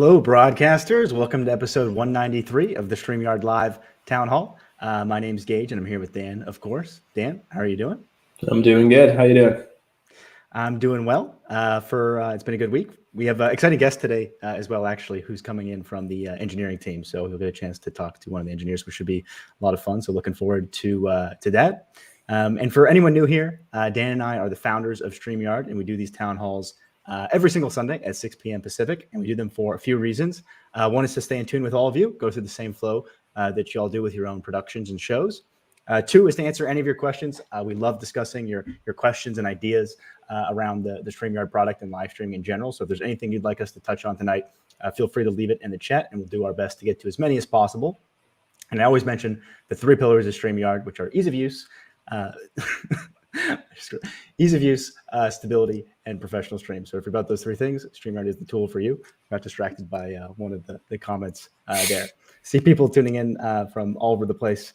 Hello, broadcasters. Welcome to episode 193 of the StreamYard Live Town Hall. My name's Gage, and I'm here with Dan, of course. Dan, how are you doing? I'm doing good. How you doing? I'm doing well. It's been a good week. We have an exciting guest today as well, actually, who's coming in from the engineering team. So you'll get a chance to talk to one of the engineers, which should be a lot of fun. So looking forward to that. And for anyone new here, Dan and I are the founders of StreamYard, and we do these town halls every single Sunday at 6 p.m. Pacific, and we do them for a few reasons. One is to stay in tune with all of you, go through the same flow that you all do with your own productions and shows. Two is to answer any of your questions. We love discussing your questions and ideas around the StreamYard product and live streaming in general. So if there's anything you'd like us to touch on tonight, feel free to leave it in the chat, and we'll do our best to get to as many as possible. And I always mention the three pillars of StreamYard, which are ease of use, stability, and professional stream. So if you're about those three things, StreamYard is the tool for you. I got distracted by one of the comments there. See people tuning in from all over the place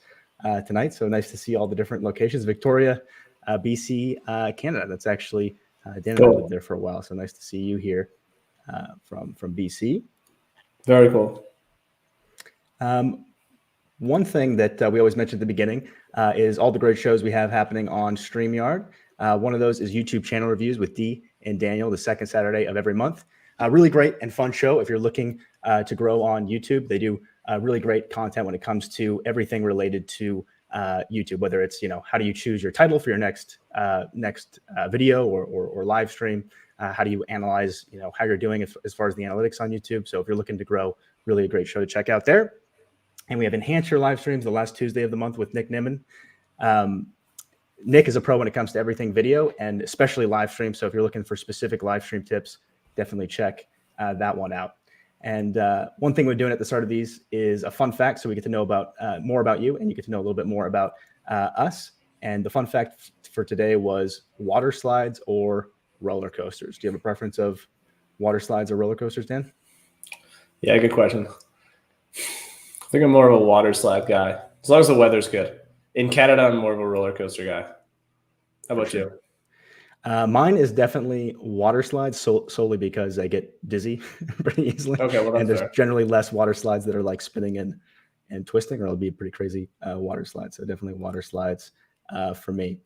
tonight. So nice to see all the different locations. Victoria, BC, Canada. That's actually, Dan and I lived there for a while. So nice to see you here from BC. Very cool. One thing that we always mention at the beginning is all the great shows we have happening on StreamYard. One of those is YouTube channel reviews with Dee and Daniel, the second Saturday of every month. Really great and fun show. If you're looking to grow on YouTube, they do really great content when it comes to everything related to YouTube, whether it's, how do you choose your title for your next video or live stream? How do you analyze, how you're doing as far as the analytics on YouTube? So if you're looking to grow, really a great show to check out there. And we have Enhance Your Live Streams the last Tuesday of the month with Nick Nimmin. Nick is a pro when it comes to everything video and especially live stream. So if you're looking for specific live stream tips, definitely check that one out. And one thing we're doing at the start of these is a fun fact. So we get to know about more about you, and you get to know a little bit more about us. And the fun fact for today was water slides or roller coasters. Do you have a preference of water slides or roller coasters, Dan? Yeah, good question. I think I'm more of a water slide guy, as long as the weather's good. In Canada, I'm more of a roller coaster guy. How about you? Mine is definitely water slides solely because I get dizzy pretty easily. Okay, well, that's and there's fair. generally less water slides that are like spinning and twisting, or it'll be a pretty crazy water slide. So definitely water slides for me.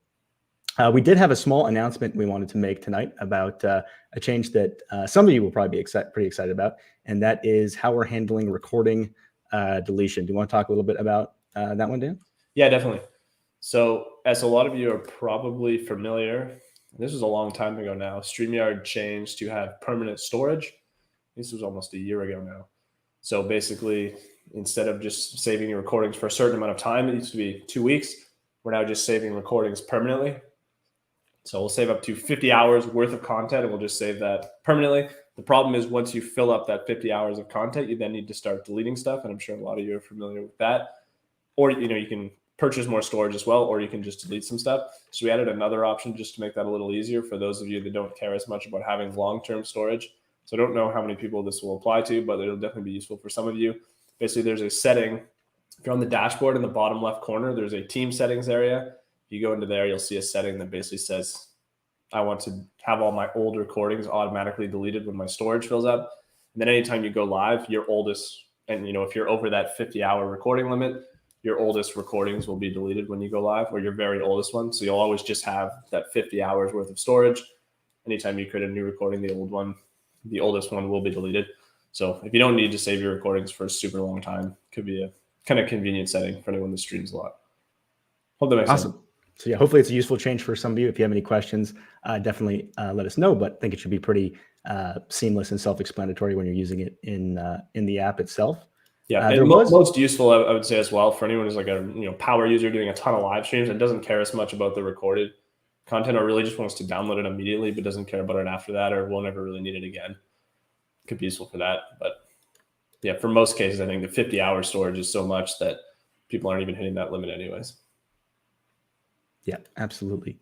We did have a small announcement we wanted to make tonight about a change that some of you will probably be pretty excited about, and that is how we're handling recording deletion. Do you want to talk a little bit about that one, Dan? Yeah, definitely. So as a lot of you are probably familiar, this was a long time ago now, StreamYard changed to have permanent storage. This was almost a year ago now. So basically, instead of just saving your recordings for a certain amount of time, it used to be 2 weeks, we're now just saving recordings permanently. So we'll save up to 50 hours worth of content, and we'll just save that permanently. The problem is once you fill up that 50 hours of content, you then need to start deleting stuff, and I'm sure a lot of you are familiar with that. Or you can purchase more storage as well, or you can just delete some stuff. So we added another option just to make that a little easier for those of you that don't care as much about having long-term storage. So I don't know how many people this will apply to, but it'll definitely be useful for some of you. Basically, there's a setting. If you're on the dashboard in the bottom left corner, there's a team settings area. If you go into there, you'll see a setting that basically says, I want to have all my old recordings automatically deleted when my storage fills up. And then anytime you go live, your oldest, and if you're over that 50-hour recording limit, your oldest recordings will be deleted when you go live, or your very oldest one. So you'll always just have that 50 hours worth of storage. Anytime you create a new recording, the oldest one will be deleted. So if you don't need to save your recordings for a super long time, could be a kind of convenient setting for anyone that streams a lot. Hope that makes sense. Awesome. So yeah, hopefully it's a useful change for some of you. If you have any questions, definitely let us know. But I think it should be pretty seamless and self-explanatory when you're using it in the app itself. Yeah, and most useful, I would say as well, for anyone who's like a power user doing a ton of live streams and doesn't care as much about the recorded content, or really just wants to download it immediately but doesn't care about it after that, or won't ever really need it again. Could be useful for that. But yeah, for most cases, I think the 50-hour storage is so much that people aren't even hitting that limit anyways. Yeah, absolutely.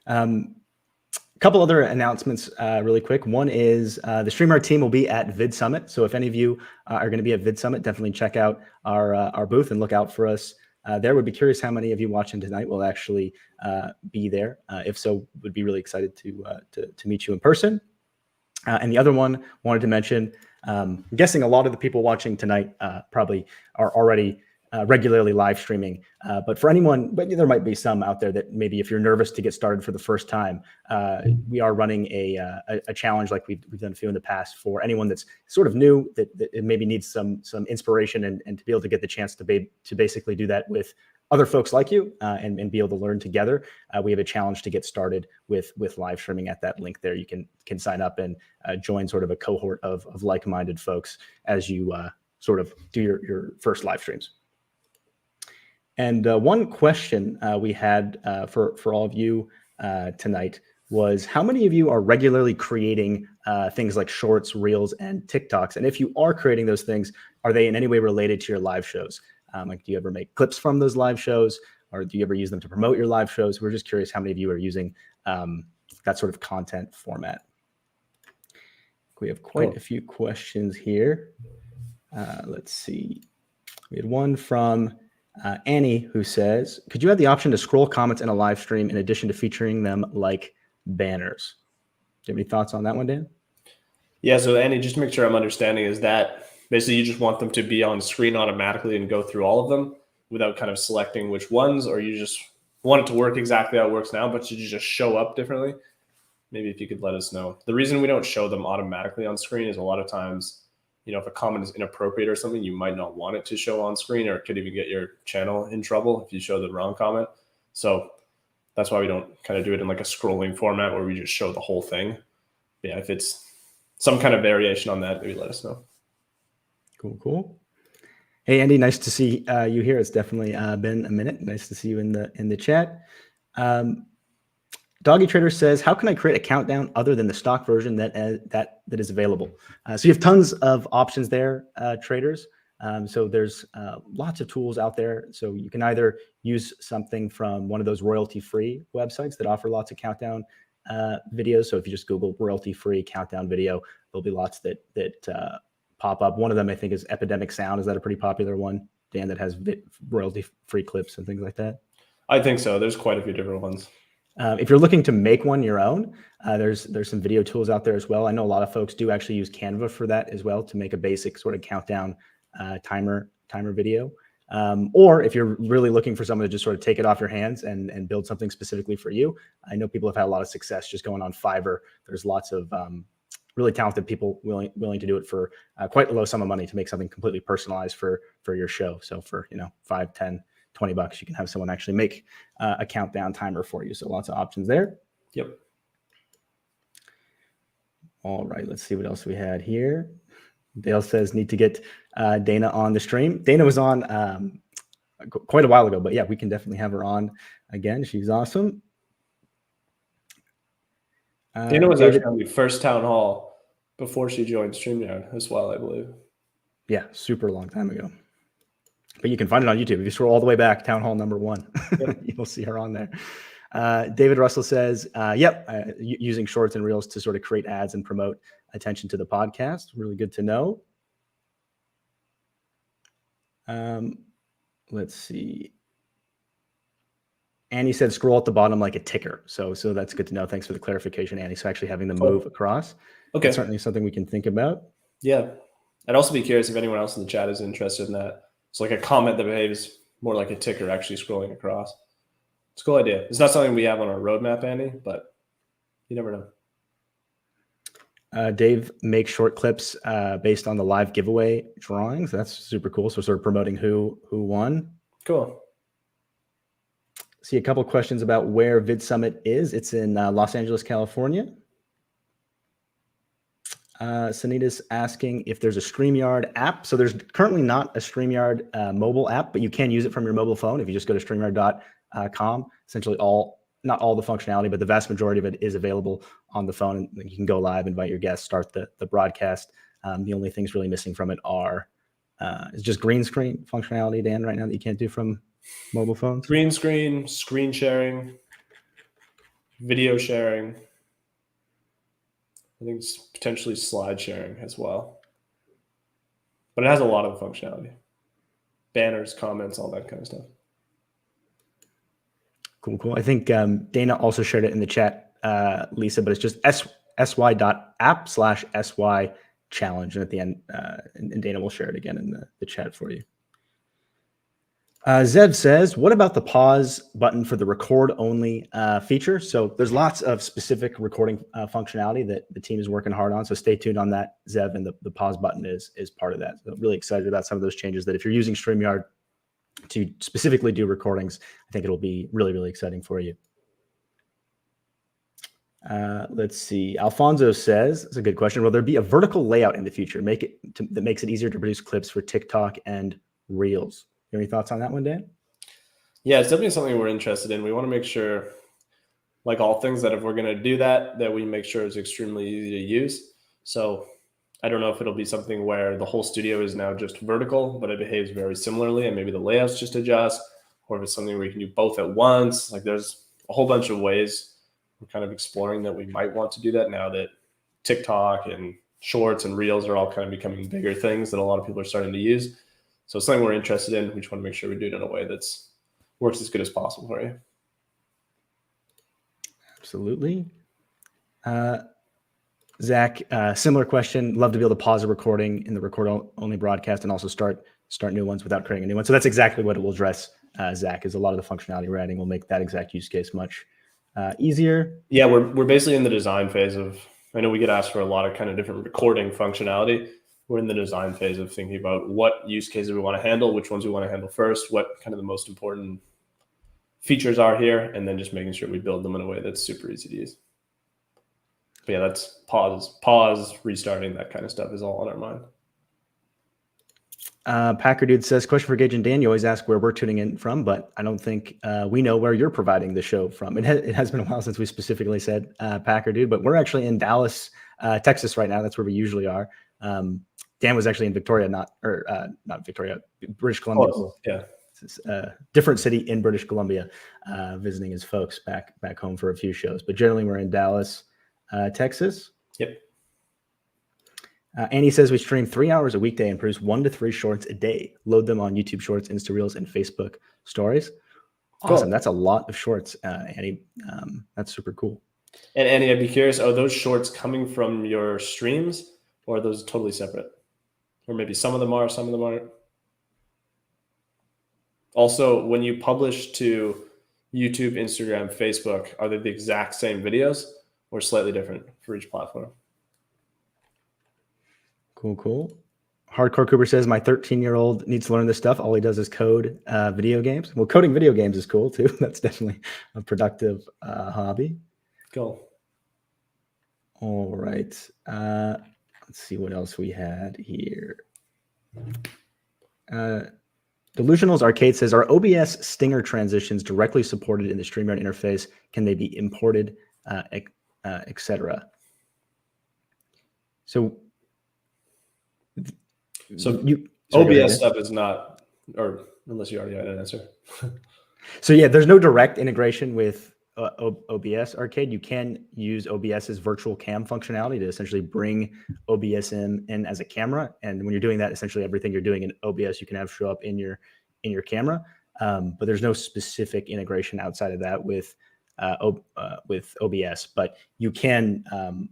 A couple other announcements really quick. One is the StreamYard team will be at Vid Summit. So if any of you are going to be at Vid Summit, definitely check out our booth and look out for us there. Would be curious how many of you watching tonight will actually be there. If so, would be really excited to meet you in person. And the other one wanted to mention, I'm guessing a lot of the people watching tonight probably are already regularly live streaming. But for anyone, but there might be some out there that maybe if you're nervous to get started for the first time, we are running a challenge like we've done a few in the past for anyone that's sort of new that maybe needs some inspiration and to be able to get the chance to basically do that with other folks like you and be able to learn together. We have a challenge to get started with live streaming at that link there. You can sign up and join sort of a cohort of like-minded folks as you sort of do your first live streams. And one question we had for all of you tonight was how many of you are regularly creating things like shorts, reels, and TikToks? And if you are creating those things, are they in any way related to your live shows? Like, do you ever make clips from those live shows, or do you ever use them to promote your live shows? We're just curious how many of you are using that sort of content format. We have quite a few questions here. Let's see. We had one from Annie who says, could you have the option to scroll comments in a live stream in addition to featuring them like banners? Do you have any thoughts on that one, Dan? Yeah, so Annie, just to make sure I'm understanding, is that basically you just want them to be on screen automatically and go through all of them without kind of selecting which ones, or you just want it to work exactly how it works now, but you just show up differently? Maybe if you could let us know. The reason we don't show them automatically on screen is a lot of times, you know, if a comment is inappropriate or something, you might not want it to show on screen, or it could even get your channel in trouble if you show the wrong comment. So that's why we don't kind of do it in like a scrolling format where we just show the whole thing. Yeah, if it's some kind of variation on that, maybe let us know. Cool. Hey, Andy, nice to see you here. It's definitely been a minute. Nice to see you in the chat. Doggy Trader says, how can I create a countdown other than the stock version that is available? So you have tons of options there, traders. So there's lots of tools out there. So you can either use something from one of those royalty-free websites that offer lots of countdown videos. So if you just Google royalty-free countdown video, there'll be lots that pop up. One of them, I think, is Epidemic Sound. Is that a pretty popular one, Dan, that has royalty-free clips and things like that? I think so. There's quite a few different ones. If you're looking to make one your own, there's some video tools out there as well. I know a lot of folks do actually use Canva for that as well to make a basic sort of countdown timer video. Or if you're really looking for someone to just sort of take it off your hands and build something specifically for you, I know people have had a lot of success just going on Fiverr. There's lots of really talented people willing to do it for quite a low sum of money to make something completely personalized for your show. So for, you know, $5, $10, $20, you can have someone actually make a countdown timer for you. So lots of options there. Yep. All right, let's see what else we had here. Dale says, need to get Dana on the stream. Dana was on quite a while ago, but yeah, we can definitely have her on again. She's awesome. Dana was actually on the first town hall before she joined StreamYard as well, I believe. Yeah, super long time ago. But you can find it on YouTube. If you scroll all the way back, Town Hall number 1, yep. You'll see her on there. David Russell says, using shorts and reels to sort of create ads and promote attention to the podcast. Really good to know. Let's see. Annie said scroll at the bottom like a ticker. So that's good to know. Thanks for the clarification, Annie. So actually having them move across. Okay. That's certainly something we can think about. Yeah. I'd also be curious if anyone else in the chat is interested in that. It's like a comment that behaves more like a ticker actually scrolling across. It's a cool idea. It's not something we have on our roadmap, Andy, but you never know. Dave makes short clips based on the live giveaway drawings. That's super cool. So sort of promoting who won. Cool. See a couple of questions about where Vid Summit is. It's in Los Angeles, California. Sunita's asking if there's a StreamYard app. So there's currently not a StreamYard mobile app, but you can use it from your mobile phone. If you just go to StreamYard.com, essentially not all the functionality, but the vast majority of it is available on the phone. And you can go live, invite your guests, start the broadcast. The only things really missing from it is just green screen functionality, Dan, right now that you can't do from mobile phones. Green screen, screen sharing, video sharing. I think it's potentially slide sharing as well. But it has a lot of functionality. Banners, comments, all that kind of stuff. Cool. I think Dana also shared it in the chat, Lisa, but it's just sy.app/sy challenge. And at the end, and Dana will share it again in the chat for you. Zev says, what about the pause button for the record only feature? So there's lots of specific recording functionality that the team is working hard on. So stay tuned on that, Zev, and the pause button is part of that. So I'm really excited about some of those changes that if you're using StreamYard to specifically do recordings, I think it'll be really, really exciting for you. Let's see. Alfonso says, it's a good question. Will there be a vertical layout in the future that makes it easier to produce clips for TikTok and Reels? You have any thoughts on that one, Dan? Yeah, it's definitely something we're interested in. We want to make sure, like all things, that if we're going to do that we make sure it's extremely easy to use. So I don't know if it'll be something where the whole studio is now just vertical, but it behaves very similarly and maybe the layouts just adjust, or if it's something where you can do both at once. Like there's a whole bunch of ways we're kind of exploring that we might want to do that now that TikTok and Shorts and Reels are all kind of becoming bigger things that a lot of people are starting to use. So it's something we're interested in. We just want to make sure we do it in a way that's works as good as possible for you. Absolutely. Zach, similar question. Love to be able to pause a recording in the record-only broadcast and also start new ones without creating a new one. So that's exactly what it will address, Zach, is a lot of the functionality we're adding will make that exact use case much easier. Yeah, we're basically in the design phase of, I know we get asked for a lot of kind of different recording functionality. We're in the design phase of thinking about what use cases we want to handle, which ones we want to handle first, what kind of the most important features are here, and then just making sure we build them in a way that's super easy to use. But yeah, that's pause, restarting, that kind of stuff is all on our mind. Packer Dude says, question for Gage and Dan. You always ask where we're tuning in from, but I don't think we know where you're providing the show from. It has been a while since we specifically said Packer Dude, but we're actually in Dallas, Texas right now. That's where we usually are. Dan was actually in Victoria, not Victoria, British Columbia. Oh, yeah. It's a different city in British Columbia, visiting his folks back home for a few shows. But generally, we're in Dallas, Texas. Yep. Annie says we stream 3 hours a weekday and produce 1 to 3 shorts a day. Load them on YouTube Shorts, Insta Reels, and Facebook Stories. Awesome. Cool. That's a lot of shorts, Annie. That's super cool. And Annie, I'd be curious, are those shorts coming from your streams or are those totally separate? Or maybe some of them are, some of them aren't. Also, when you publish to YouTube, Instagram, Facebook, are they the exact same videos or slightly different for each platform? Cool. Hardcore Cooper says, my 13-year-old needs to learn this stuff. All he does is code video games. Well, coding video games is cool, too. That's definitely a productive hobby. Cool. All right. Let's see what else we had here. Delusionals Arcade says, are OBS Stinger transitions directly supported in the StreamYard interface? Can they be imported, etc.? So OBS stuff is not, or unless you already had an answer. So yeah, there's no direct integration with OBS Arcade. You can use OBS's virtual cam functionality to essentially bring OBS in as a camera. And when you're doing that, essentially everything you're doing in OBS, you can have show up in your camera. But there's no specific integration outside of that with OBS. But you can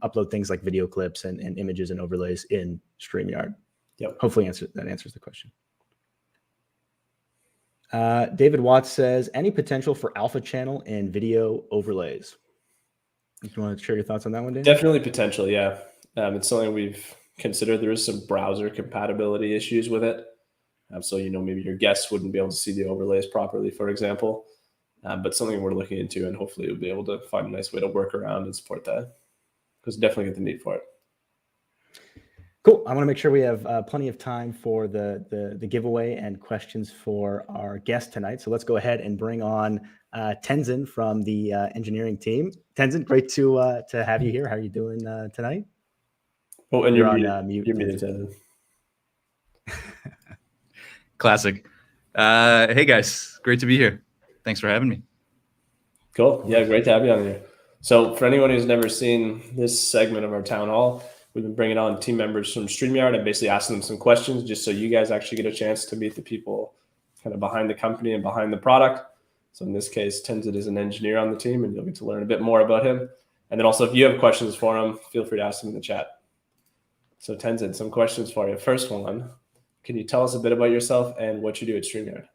upload things like video clips and images and overlays in StreamYard. Yep. Hopefully that answers the question. David Watts says, any potential for alpha channel and video overlays? Do you want to share your thoughts on that one, Dan? Definitely potential, yeah. It's something we've considered. There is some browser compatibility issues with it. So, maybe your guests wouldn't be able to see the overlays properly, for example. But something we're looking into, and hopefully we'll be able to find a nice way to work around and support that. Because definitely get the need for it. Cool. I want to make sure we have plenty of time for the giveaway and questions for our guest tonight. So let's go ahead and bring on Tenzin from the engineering team. Tenzin, great to have you here. How are you doing tonight? Oh, and you're on mute. You're muted, Tenzin. Classic. Hey guys, great to be here. Thanks for having me. Cool. Yeah, great to have you on here. So for anyone who's never seen this segment of our town hall, we've been bringing on team members from StreamYard and basically asking them some questions just so you guys actually get a chance to meet the people kind of behind the company and behind the product. So in this case, Tenzin is an engineer on the team and you'll get to learn a bit more about him. And then also if you have questions for him, feel free to ask them in the chat. So Tenzin, some questions for you. First one, can you tell us a bit about yourself and what you do at StreamYard?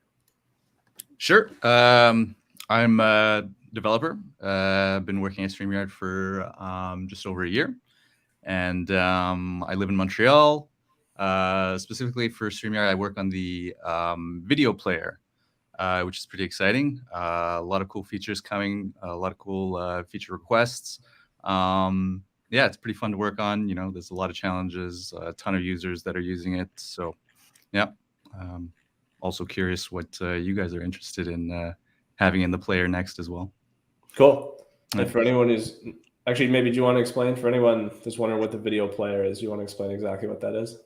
Sure. I'm a developer. I've been working at StreamYard for just over a year, and I live in Montreal. Specifically for StreamYard, I work on the video player, which is pretty exciting. A lot of cool features coming, a lot of cool feature requests. Yeah, it's pretty fun to work on. You know, there's a lot of challenges, a ton of users that are using it. So, yeah. Also curious what you guys are interested in having in the player next as well. Cool. And for anyone who's actually, maybe do you want to explain for anyone that's wondering what the video player is? You want to explain exactly what that is?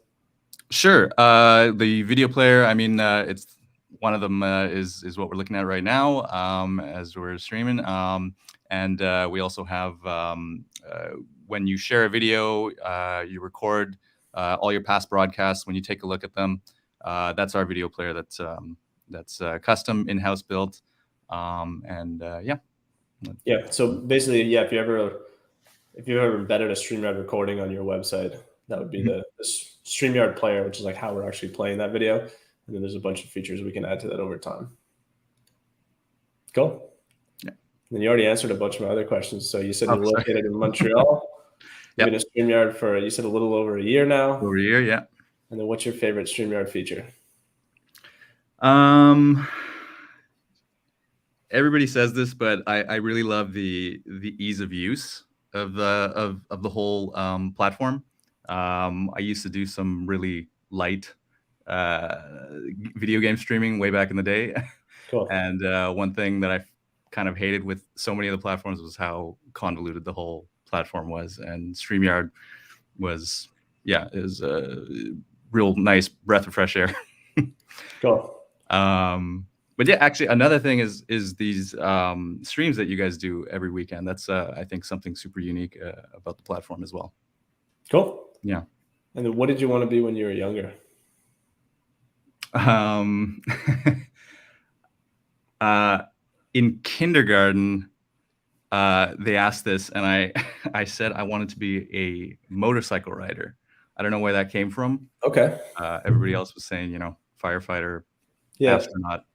Sure. The video player, I mean, it's one of them is what we're looking at right now as we're streaming. And we also have when you share a video, you record all your past broadcasts. When you take a look at them, that's our video player. That's custom, in-house built, and yeah. Yeah. So basically, yeah. If you ever embedded a StreamYard recording on your website, that would be the StreamYard player, which is like how we're actually playing that video. And then there's a bunch of features we can add to that over time. Cool. Yeah. And then you already answered a bunch of my other questions. So you said you're sorry. located in Montreal. You've been a StreamYard for, you said, a little over a year now. Over a year, yeah. And then what's your favorite StreamYard feature? Everybody says this, but I really love the ease of use of the whole platform. I used to do some really light video game streaming way back in the day. Cool. And one thing that I kind of hated with so many of the platforms was how convoluted the whole platform was. And StreamYard was, yeah, is a real nice breath of fresh air. Cool. But yeah, actually, another thing is these streams that you guys do every weekend. That's I think something super unique about the platform as well. Cool. Yeah. And then what did you want to be when you were younger? In kindergarten, they asked this, and I said I wanted to be a motorcycle rider. I don't know where that came from. Okay. Everybody else was saying, you know, firefighter, astronaut.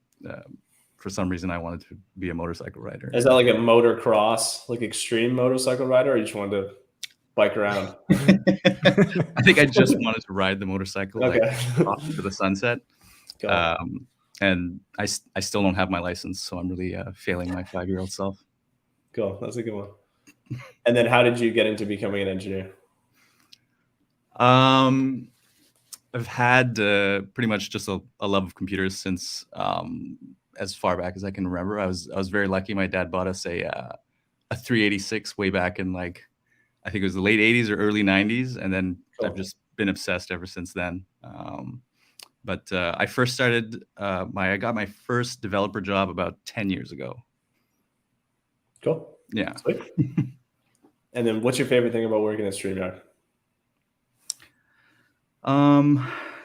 For some reason, I wanted to be a motorcycle rider. Is that like a motocross, like extreme motorcycle rider, or you just wanted to bike around? I think I just wanted to ride the motorcycle Okay. like off to the sunset. Cool. And I still don't have my license, so I'm really failing my 5-year-old self. Cool. That's a good one. And then how did you get into becoming an engineer? I've had pretty much just a love of computers since as far back as I can remember. I was very lucky. My dad bought us a 386 way back in, like, I think it was the late 80s or early 90s, and then I've just been obsessed ever since then. But I first started I got my first developer job about 10 years ago. Cool. Yeah. Sweet. And then what's your favorite thing about working at StreamYard?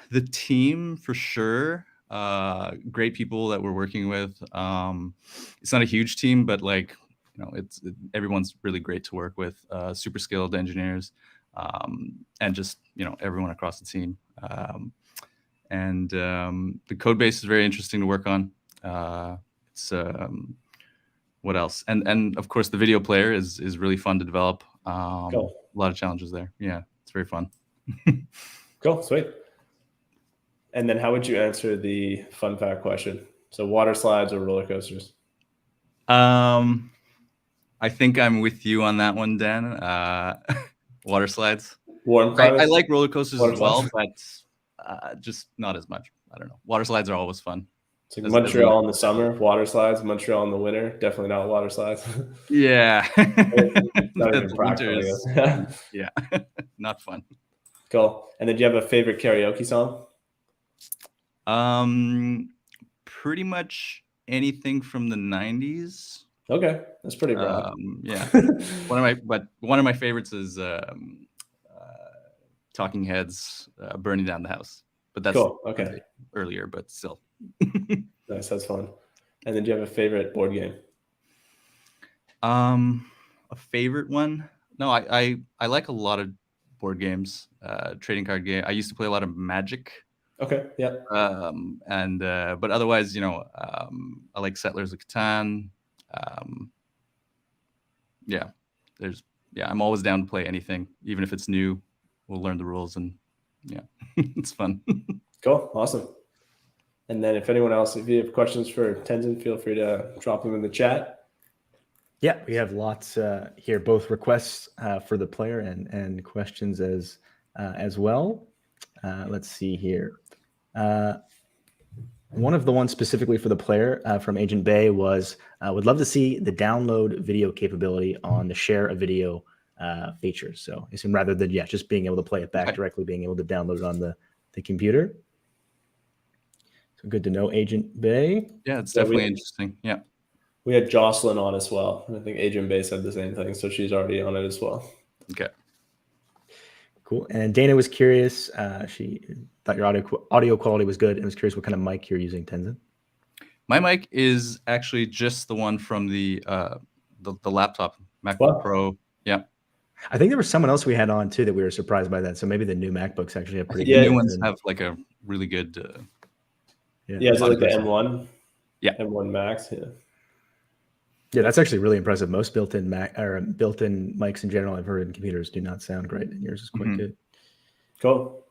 The team, for sure. Great people that we're working with. It's not a huge team, but, like, you know, everyone's really great to work with. Super skilled engineers, and just, you know, everyone across the team. And the code base is very interesting to work on. What else? And of course, the video player is really fun to develop. Cool. A lot of challenges there. Yeah, it's very fun. Cool. Sweet. And then how would you answer the fun fact question? So water slides or roller coasters? I think I'm with you on that one, Dan. Water slides. Warm I climates? like roller coasters Water as well, slides. but just not as much. I don't know. Water slides are always fun. It's like Montreal in the summer, water slides. Montreal in the winter, definitely not water slides. Yeah. Not even practical, I guess. Yeah. Not fun. Cool. And then do you have a favorite karaoke song? Pretty much anything from the 90s. Okay, that's pretty broad. Yeah. One of my favorites is Talking Heads, Burning Down the House. But that's cool. Okay. Earlier, but still. Nice, that's fun. And then do you have a favorite board game? A favorite one? No, I like a lot of board games, trading card game. I used to play a lot of Magic. Okay. Yeah. But otherwise, I like Settlers of Catan. I'm always down to play anything, even if it's new. We'll learn the rules, and it's fun. Cool. Awesome. And then if anyone else, if you have questions for Tenzin, feel free to drop them in the chat. Yeah, we have lots here, both requests for the player and questions as well. Let's see here. One of the ones specifically for the player from Agent Bay was, would love to see the download video capability on the share a video feature. So I assume rather than just being able to play it back directly, being able to download it on the computer. So good to know, Agent Bay. Yeah, it's definitely interesting. Yeah. We had Jocelyn on as well. I think Agent Bay said the same thing, so she's already on it as well. Okay. Cool. And Dana was curious. She thought your audio quality was good and was curious what kind of mic you're using, Tenzin. My mic is actually just the one from the laptop, MacBook Pro. Yeah. I think there was someone else we had on too that we were surprised by that. So maybe the new MacBooks actually have pretty good. The new ones have like a really good. Is it like the M1? Yeah. M1 Max. Yeah. Yeah, that's actually really impressive. Most built-in built-in mics in general I've heard in computers do not sound great, and yours is quite good. Cool.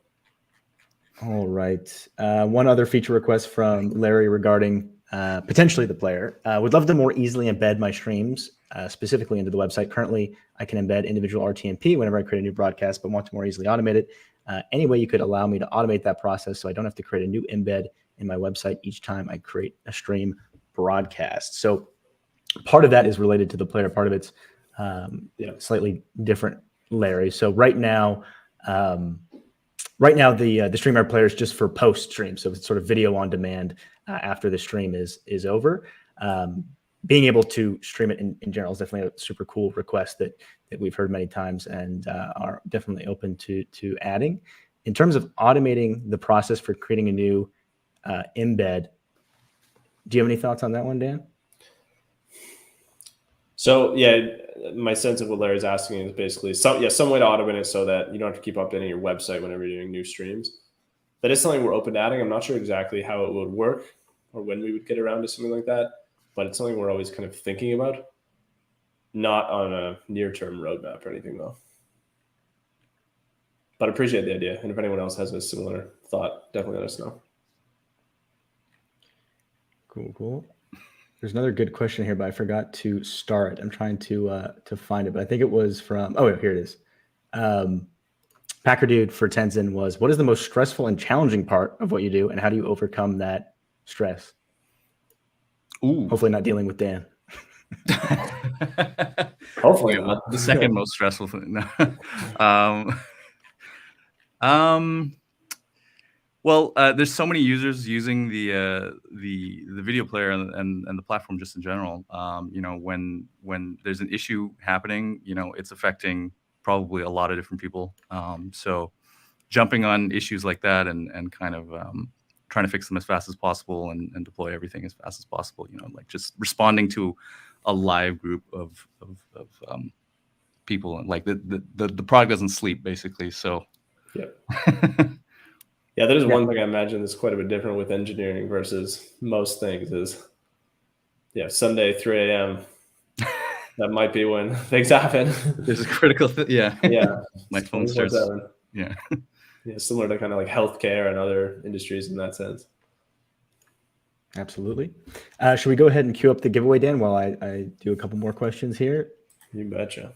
All right. One other feature request from Larry regarding potentially the player. Would love to more easily embed my streams specifically into the website. Currently, I can embed individual RTMP whenever I create a new broadcast, but want to more easily automate it. Any way you could allow me to automate that process so I don't have to create a new embed in my website each time I create a stream broadcast. So part of that is related to the player. Part of it's slightly different, Larry. So right now the StreamYard player is just for post stream. So it's sort of video on demand after the stream is over. Being able to stream it in general is definitely a super cool request that we've heard many times and are definitely open to adding. In terms of automating the process for creating a new embed, do you have any thoughts on that one, Dan? So my sense of what Larry's asking is basically some way to automate it so that you don't have to keep updating your website whenever you're doing new streams. That is something we're open to adding. I'm not sure exactly how it would work or when we would get around to something like that, but it's something we're always kind of thinking about. Not on a near-term roadmap or anything though. But I appreciate the idea. And if anyone else has a similar thought, definitely let us know. Cool. There's another good question here, but I forgot to star it. I'm trying to find it, but I think it was from. Oh, here it is. Packer Dude for Tenzin was, what is the most stressful and challenging part of what you do, and how do you overcome that stress? Ooh. Hopefully not dealing with Dan. Hopefully not. The second most stressful thing. Well, there's so many users using the video player and the platform just in general. When there's an issue happening, it's affecting probably a lot of different people. So jumping on issues like that and kind of trying to fix them as fast as possible and deploy everything as fast as possible. Like just responding to a live group of people, and like the product doesn't sleep basically. So yeah. Yeah, that is one thing I imagine is quite a bit different with engineering versus most things is, Sunday, 3 a.m. That might be when things happen. There's a critical Yeah. My phone starts. Yeah. Yeah, similar to kind of like healthcare and other industries in that sense. Absolutely. Should we go ahead and queue up the giveaway, Dan, while I do a couple more questions here? You betcha.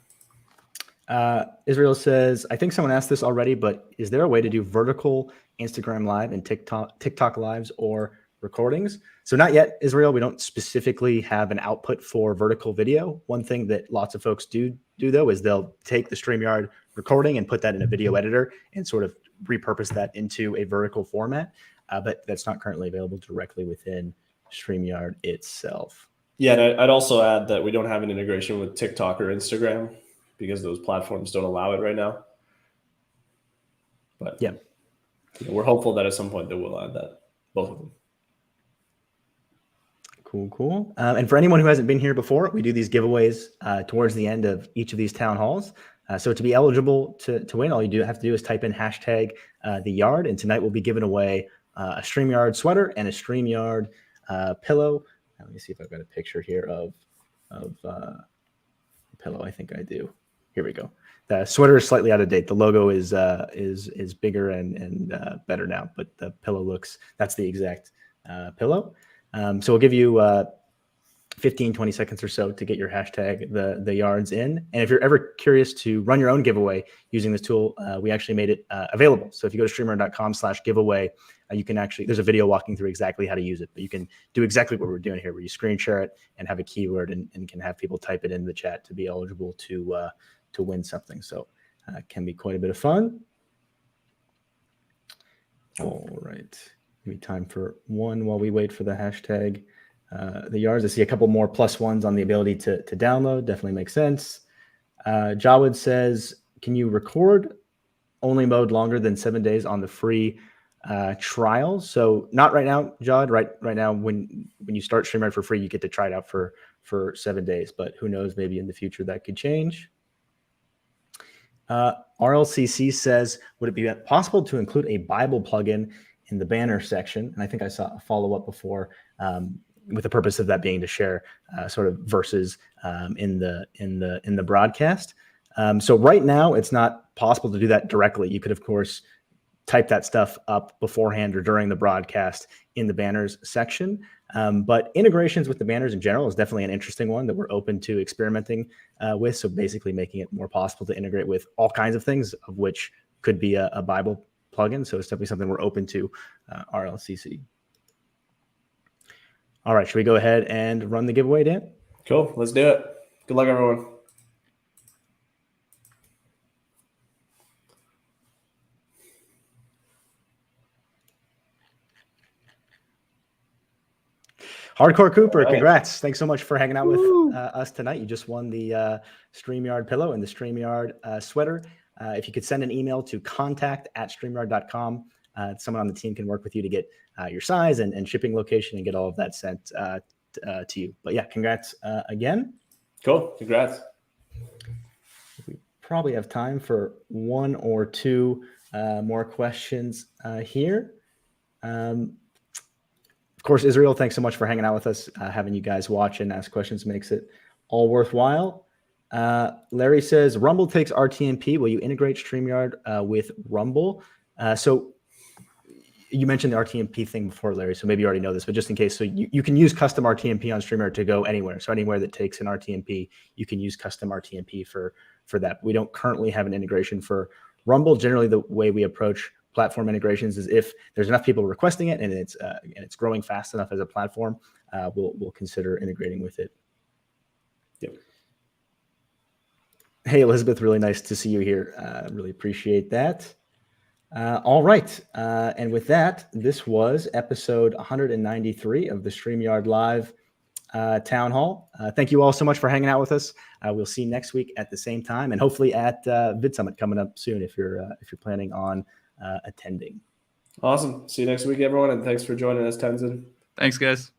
Israel says, I think someone asked this already, but is there a way to do vertical Instagram Live and TikTok Lives or recordings? So not yet, Israel. We don't specifically have an output for vertical video. One thing that lots of folks do though is they'll take the StreamYard recording and put that in a video editor and sort of repurpose that into a vertical format. But that's not currently available directly within StreamYard itself. Yeah, and I'd also add that we don't have an integration with TikTok or Instagram because those platforms don't allow it right now. But we're hopeful that at some point they will add that, both of them. Cool. And for anyone who hasn't been here before, we do these giveaways towards the end of each of these town halls. So to be eligible to win, all you have to do is type in hashtag the yard. And tonight we'll be giving away a StreamYard sweater and a StreamYard pillow. Let me see if I've got a picture here of pillow. I think I do. Here we go. The sweater is slightly out of date. The logo is bigger and better now, but the pillow that's the exact pillow. So we'll give you 15, 20 seconds or so to get your hashtag the yards in. And if you're ever curious to run your own giveaway using this tool, we actually made it available. So if you go to StreamYard.com/giveaway, you can there's a video walking through exactly how to use it, but you can do exactly what we're doing here, where you screen share it and have a keyword and can have people type it in the chat to be eligible to win something. So it can be quite a bit of fun. All right. Give me time for one while we wait for the hashtag the yards. I see a couple more +1s on the ability to download. Definitely makes sense. Jawed says, can you record only mode longer than 7 days on the free trial? So not right now, Jawed. Right now, when you start StreamYard for free, you get to try it out for 7 days. But who knows? Maybe in the future that could change. RLCC says, would it be possible to include a Bible plugin in the banner section? And I think I saw a follow-up before, with the purpose of that being to share sort of verses in the broadcast. So right now it's not possible to do that directly. You could, of course, type that stuff up beforehand or during the broadcast in the banners section. But integrations with the banners in general is definitely an interesting one that we're open to experimenting with. So basically making it more possible to integrate with all kinds of things, of which could be a Bible plugin. So it's definitely something we're open to, RLCC. All right, should we go ahead and run the giveaway, Dan? Cool, let's do it. Good luck, everyone. Hardcore Cooper, right. Congrats. Thanks so much for hanging out with us tonight. You just won the StreamYard pillow and the StreamYard sweater. If you could send an email to contact@streamyard.com, someone on the team can work with you to get your size and shipping location and get all of that sent to you. But yeah, congrats again. Cool, congrats. We probably have time for one or two more questions here. Of course, Israel, thanks so much for hanging out with us. Having you guys watch and ask questions makes it all worthwhile. Larry says, Rumble takes RTMP. Will you integrate StreamYard with Rumble? So you mentioned the RTMP thing before, Larry, so maybe you already know this, but just in case, so you can use custom RTMP on StreamYard to go anywhere. So anywhere that takes an RTMP, you can use custom RTMP for that. We don't currently have an integration for Rumble. Generally, the way we approach platform integrations is if there's enough people requesting it and it's growing fast enough as a platform, we'll consider integrating with it. Yep. Hey, Elizabeth, really nice to see you here. Really appreciate that. All right. And with that, this was episode 193 of the StreamYard Live Town Hall. Thank you all so much for hanging out with us. We'll see you next week at the same time, and hopefully at VidSummit coming up soon if you're planning on attending. Awesome. See you next week, everyone, and thanks for joining us, Tenzin. Thanks, guys.